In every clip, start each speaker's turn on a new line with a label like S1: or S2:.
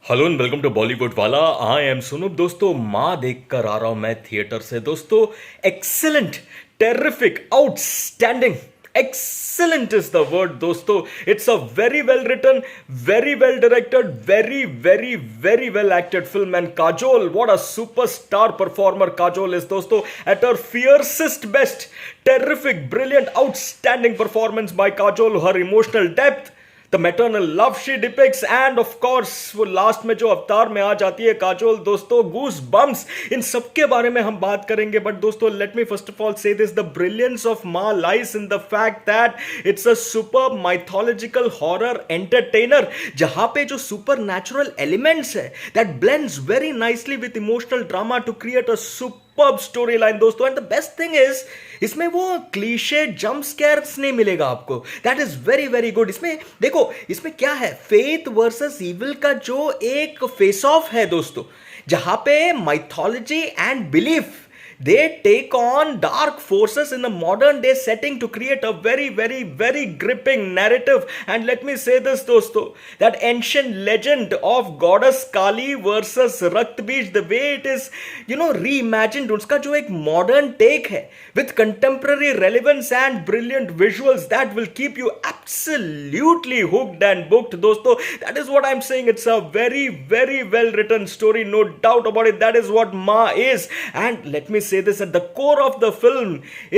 S1: Hello and welcome to Bollywood वाला। I am Sunup. दोस्तों माँ देख कर आ रहा हूं मैं थिएटर से। दोस्तों excellent, terrific, outstanding, excellent is the word दोस्तों। It's a very well written, very well directed, very very very well acted film. And Kajol, what a superstar performer Kajol is दोस्तों, at her fiercest best. Terrific, brilliant, outstanding performance by Kajol, her emotional depth, the maternal love she depicts, and of course वो last में जो अवतार में आ जाती है काजोल दोस्तों, goose bumps, इन सब के बारे में हम बात करेंगे। बट दोस्तों let me first of all say this, the brilliance of Maa lies in the fact that it's a super mythological horror entertainer, जहां पे जो सुपर नेचुरल एलिमेंट्स है that blends very nicely with emotional drama to create a superb storyline दोस्तों। And the best thing is, इसमें वो cliche jump scares नहीं मिलेगा आपको। That is very very good. इसमें देखो, इसमें क्या है, फेथ वर्सेस इविल का जो एक फेस ऑफ है दोस्तों, जहां पे mythology and belief they take on dark forces in a modern day setting to create a very very very gripping narrative. And let me say this dosto, that ancient legend of goddess Kali versus Raktbij, the way it is reimagined, uska jo ek modern take hai with contemporary relevance and brilliant visuals, that will keep you absolutely hooked and booked dosto. That is what I'm saying. It's a very very well written story, no doubt about it. That is what Ma is. And let me say this, at the core of the film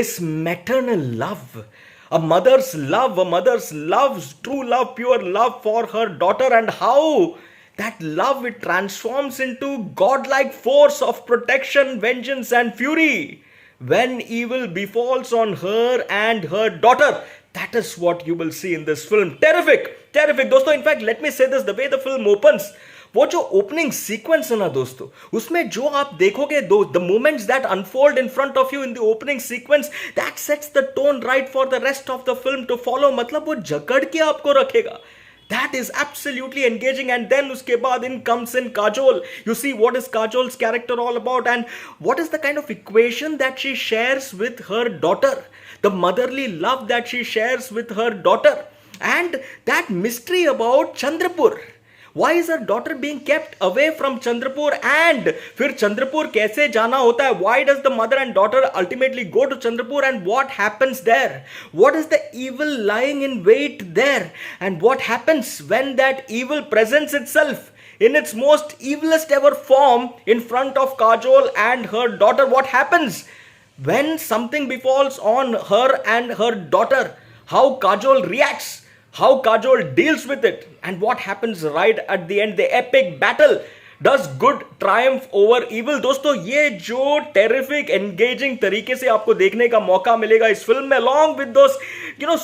S1: is maternal love, a mother's love, true love, pure love for her daughter, and how that love, it transforms into godlike force of protection, vengeance and fury when evil befalls on her and her daughter. That is what you will see in this film. Terrific, terrific दोस्तों. In fact, let me say this, the way the film opens, वो जो opening sequence है ना दोस्तों, उसमें जो आप देखोगे, the moments that unfold in front of you in the opening sequence, that sets the tone right for the rest of the film to follow. मतलब वो जकड़ के आपको रखेगा. That is absolutely engaging. And then uske baad comes in Kajol. You see what is Kajol's character all about, and what is the kind of equation that she shares with her daughter, the motherly love that she shares with her daughter, and that mystery about Chandrapur. Why is her daughter being kept away from Chandrapur, and फिर चंद्रपुर कैसे जाना होता है? Why does the mother and daughter ultimately go to Chandrapur, and what happens there? What is the evil lying in wait there, and what happens when that evil presents itself in its most evilest ever form in front of Kajol and her daughter? What happens when something befalls on her and her daughter? How Kajol reacts, how Kajol deals with it, and what happens right at the end, the epic battle. Does good triumph over evil? दोस्तों ये जो terrific engaging तरीके से आपको देखने का मौका मिलेगा इस फिल्म में, along with those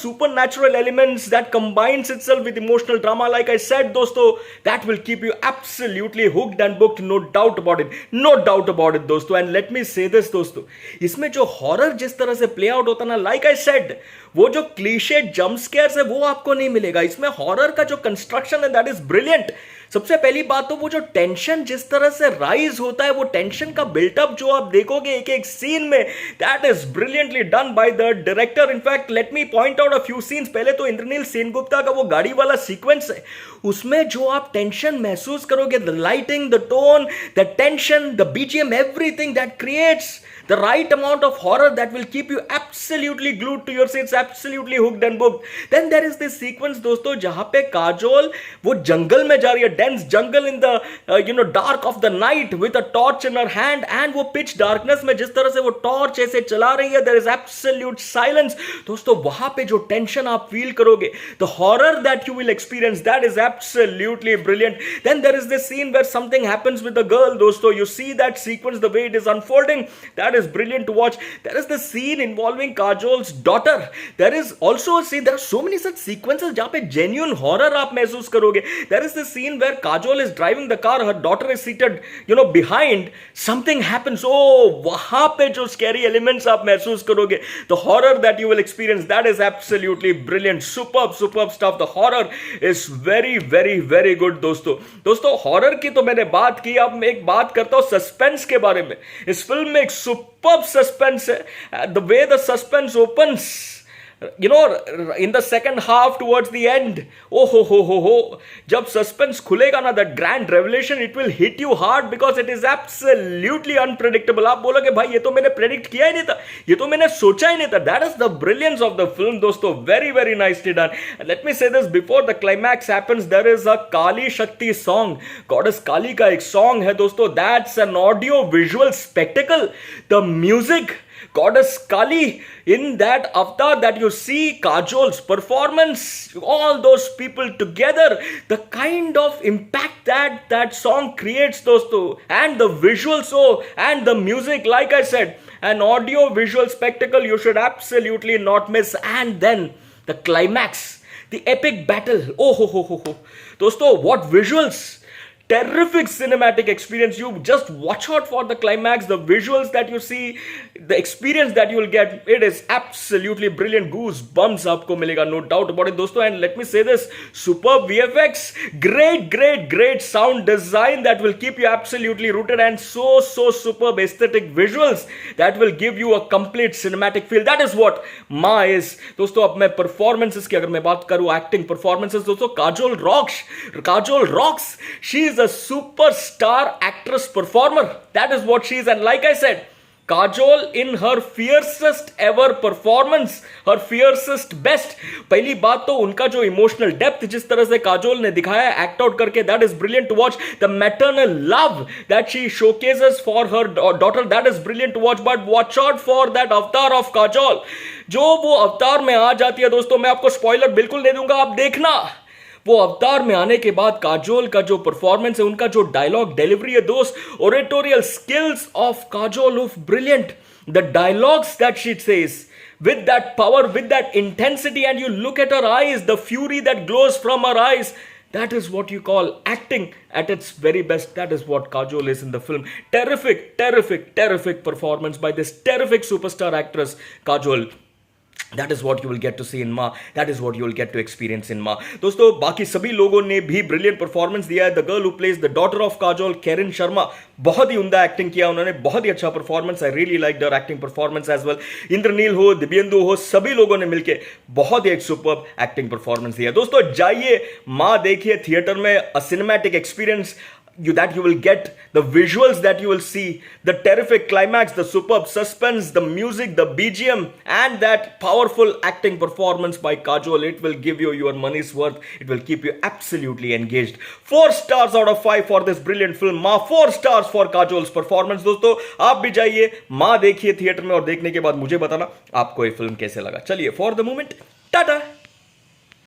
S1: supernatural elements that combines itself with emotional drama, like I said दोस्तों, that will keep you absolutely hooked and booked, no doubt about it, no doubt about it दोस्तों. And let me say this दोस्तों, इसमें जो horror जिस तरह से play out होता ना, like I said, वो जो क्लीशे जंप स्केयर्स है वो आपको नहीं मिलेगा. इसमें हॉरर का जो कंस्ट्रक्शन है दैट इज ब्रिलियंट. सबसे पहली बात तो वो जो टेंशन जिस तरह से राइज होता है, वो टेंशन का बिल्टअप जो आप देखोगे एक एक सीन में, that is brilliantly done by the director. In fact let me point out a few scenes. पहले तो इंद्रनील सेनगुप्ता का वो गाड़ी वाला सीक्वेंस है, उसमें जो आप टेंशन महसूस करोगे, the lighting, the tone, the tension, the BGM, everything that creates the right amount of horror that will keep you absolutely glued to your seats, absolutely hooked and booked. Then there is this sequence दोस्तों जहां पे काजोल वो जंगल में जा रही है, dense jungle in the dark of the night with a torch in her hand, and वो pitch darkness में जिस तरह से वो torch ऐसे चला रही है, there is absolute silence दोस्तों. वहां पे जो tension आप feel करोगे, the horror that you will experience, that is absolutely brilliant. Then there is this scene where something happens with the girl दोस्तों. You see that sequence, the way it is unfolding, that is brilliant to watch. There is the scene involving Kajol's daughter. There is also a scene, there are so many such sequences जहां पे genuine horror आप महसूस करोगे. There is the scene where Kajol is driving the car, her daughter is seated behind, something happens. Oh, वहां पे जो scary elements आप महसूस करोगे, the horror that you will experience, that is absolutely brilliant. Superb stuff. The horror is very very very good दोस्तों horror की तो मैंने बात की. अब मैं एक बात करता हूं सस्पेंस के बारे में. इस फिल्म में एक superb suspense है. The way the suspense opens, you know, in the second half towards the end, oh ho, jab suspense खुलेगा ना, that grand revelation, it will hit you hard because it is absolutely unpredictable. आप बोलोगे भाई ये तो मैंने predict किया ही नहीं था, ये तो मैंने सोचा ही नहीं था. That is the brilliance of the film दोस्तों. Very very nicely done. And let me say this, before the climax happens, there is a Kali Shakti song. Goddess Kali का एक song है दोस्तों. That's an audio visual spectacle. The music, Goddess Kali, in that avatar that you see, Kajol's performance, all those people together, the kind of impact that that song creates, dosto, and the visuals, so, and the music, like I said, an audio visual spectacle you should absolutely not miss. And then the climax, the epic battle, oh ho, dosto, what visuals! Terrific cinematic experience. You just watch out for the climax, the visuals that you see, the experience that you will get. It is absolutely brilliant. Goosebumps aapko milega, no doubt about it, dosto. And let me say this, superb VFX, great sound design that will keep you absolutely rooted, and so superb aesthetic visuals that will give you a complete cinematic feel. That is what Ma is, dosto. Ab main performances ki agar main baat karu, acting performances, dosto, Kajol rocks. She is a superstar actress performer. That is what she is. And like I said, Kajol in her fiercest ever performance, her fiercest best. पहली बात तो उनका जो emotional depth जिस तरह से काजोल ने दिखाया एक्ट आउट करके, that is brilliant to watch. The maternal love that she showcases for her daughter, that is brilliant to watch. But watch out for that avatar of Kajol. जो वो अवतार में आ जाती है दोस्तों, मैं आपको स्पॉइलर बिल्कुल दे दूंगा, आप देखना. वो अवतार में आने के बाद काजोल का जो परफॉर्मेंस है, उनका जो डायलॉग डिलीवरी है दोस्त, oratorial skills of Kajol of brilliant. The dialogues that she says with that power, with that intensity, and you look at her eyes, the fury that glows from her eyes, that is what you call acting at its very best. That is what Kajol is in the film. Terrific performance by this terrific superstar actress Kajol. That is what you will get to see in Ma. That is what you will get to experience in Ma. दोस्तों बाकी सभी लोगों ने भी brilliant performance दिया है. The girl who plays the daughter of Kajol, Karin Sharma, बहुत ही उम्दा एक्टिंग किया उन्होंने, बहुत ही अच्छा performance. I really like their acting performance as well. Indraneil हो, दिव्येंदु हो, सभी लोगों ने मिलकर बहुत ही एक सुपर्ब एक्टिंग परफॉर्मेंस दिया. दोस्तों जाइए माँ देखिए थिएटर में. A cinematic experience that you will get, the visuals that you will see, the terrific climax, the superb suspense, the music, the BGM, and that powerful acting performance by Kajol. It will give you your money's worth. It will keep you absolutely engaged. 4 stars out of 5 for this brilliant film Ma. 4 stars for Kajol's performance. दोस्तों आप भी जाइए माँ देखिए theatre में, और देखने के बाद मुझे बताना आपको ये फिल्म कैसे लगा. चलिए, फॉर द मोमेंट टाटा.